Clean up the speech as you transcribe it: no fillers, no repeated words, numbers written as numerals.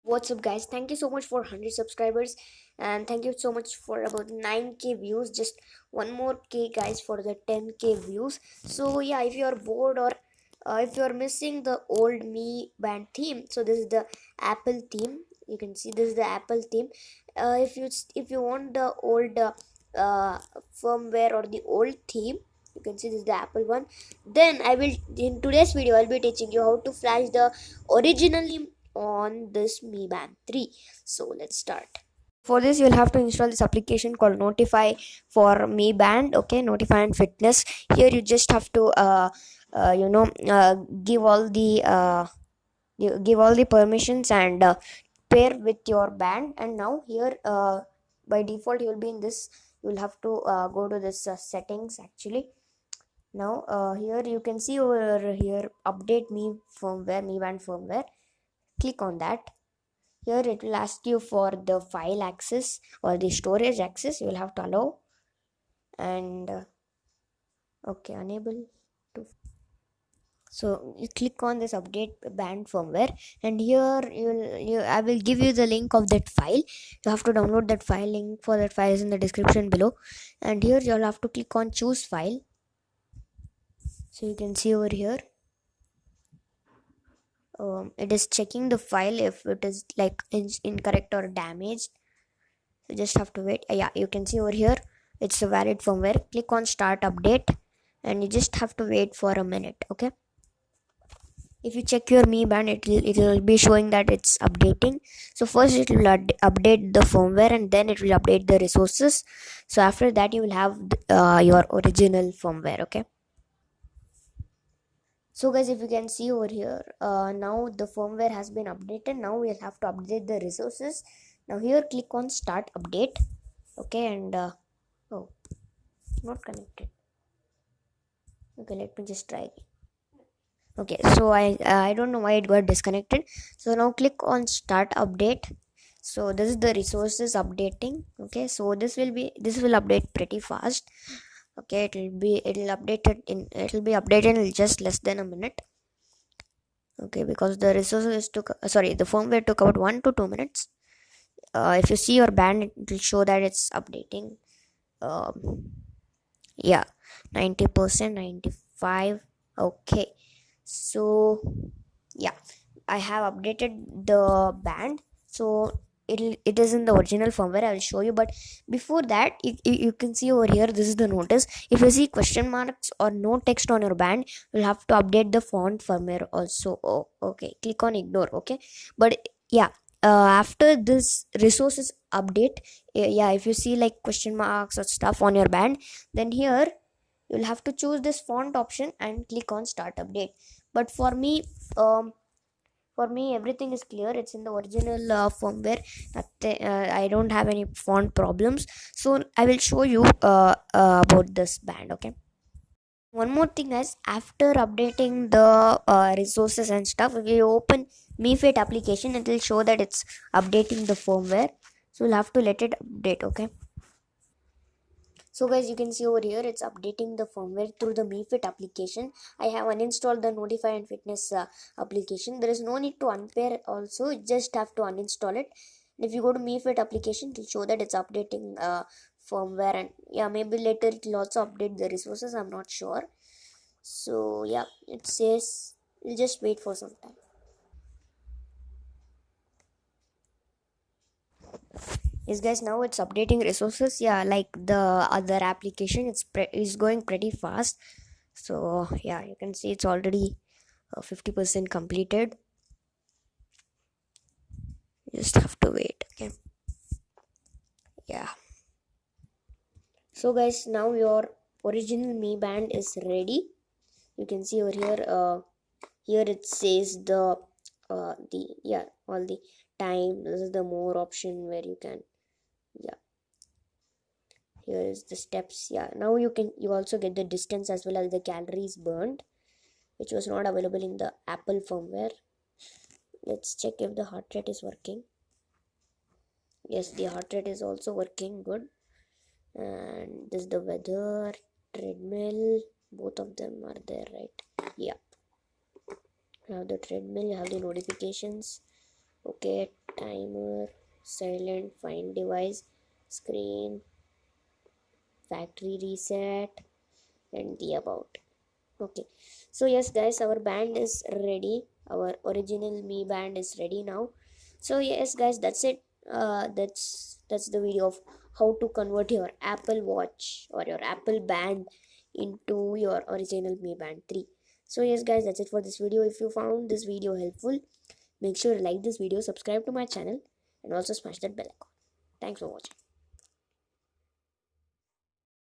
What's up, guys? Thank you so much for 100 subscribers, and thank you so much for about 9k views. Just one more k, guys, for the 10k views. So yeah, if you're bored or if you're missing the old Mi Band theme, so this is the Apple theme. You can see this is the Apple theme. If you want the old uh, firmware or the old theme, you can see this is the Apple one. Then I will, in today's video, I'll be teaching you how to flash the originally on this Mi Band 3. So let's start. For this, you'll have to install this application called Notify for Mi Band. Okay, Notify and Fitness. Here you just have to give all the give all the permissions and pair with your band. And now here by default you'll be in this. You'll have to go to this settings actually. Now here you can see over here update me firmware, Mi Band firmware. Click on that. Here it will ask you for the file access or the storage access. You will have to allow, and okay, enable to. So you click on this update band firmware, and here I will give you the link of that file. You have to download that file. Link for that file is in the description below, and here you'll have to click on choose file. So you can see over here it is checking the file if it is like incorrect or damaged. You just have to wait. Yeah, you can see over here it's a valid firmware. Click on start update, and you just have to wait for a minute. Okay, if you check your Mi Band, it will be showing that it's updating. So first it will update the firmware, and then it will update the resources. So after that you will have your original firmware. Okay, so guys, if you can see over here, now the firmware has been updated. Now we'll have to update the resources. Now here click on start update. Okay, and oh, not connected. Okay, let me just try again. Okay, so I don't know why it got disconnected. So now click on start update. So this is the resources updating. Okay, so this will update pretty fast. Okay, it'll be updated in just less than a minute. Okay, because the resources took the firmware took about 1 to 2 minutes. If you see your band, it will show that it's updating. Yeah, 90%, 95. Okay, so yeah, I have updated the band. So it is in the original firmware. I will show you, but before that you can see over here, this is the notice. If you see question marks or no text on your band, you'll have to update the font firmware also. Oh, okay, click on ignore. Okay, but yeah, after this resources update, yeah, if you see like question marks or stuff on your band, then here you'll have to choose this font option and click on start update. But um for me everything is clear. It's in the original firmware. I don't have any font problems. So I will show you about this band. Okay, one more thing is, after updating the resources and stuff, if you open MiFit application, it will show that it's updating the firmware. So you'll have to let it update. Okay, so guys, you can see over here it's updating the firmware through the MiFit application. I have uninstalled the Notify and Fitness application. There is no need to unpair also, you just have to uninstall it. And if you go to MiFit application, it will show that it's updating firmware, and yeah, maybe later it will also update the resources, I'm not sure. So yeah, it says we'll just wait for some time. Yes guys, now it's updating resources. Yeah, like the other application, it's going pretty fast. So yeah, you can see it's already 50% completed. You just have to wait. Okay, yeah. So guys, now your original Mi Band is ready. You can see over here, here it says the yeah, all the time. This is the more option where you can, yeah, here is the steps. Yeah, now you also get the distance as well as the calories burned, which was not available in the Apple firmware. Let's check if the heart rate is working. Yes, the heart rate is also working good. And this is the weather, treadmill, both of them are there, right? Yeah, you have the treadmill, you have the notifications. Okay, timer, silent, find device, screen, factory reset, and the about. Okay, so yes guys, our band is ready. Our original me band is ready now. So yes guys, that's it. That's the video of how to convert your Apple Watch or your Apple band into your original me band 3. So yes guys, that's it for this video. If you found this video helpful, make sure to like this video, subscribe to my channel, and also smash that bell icon. Thanks for watching.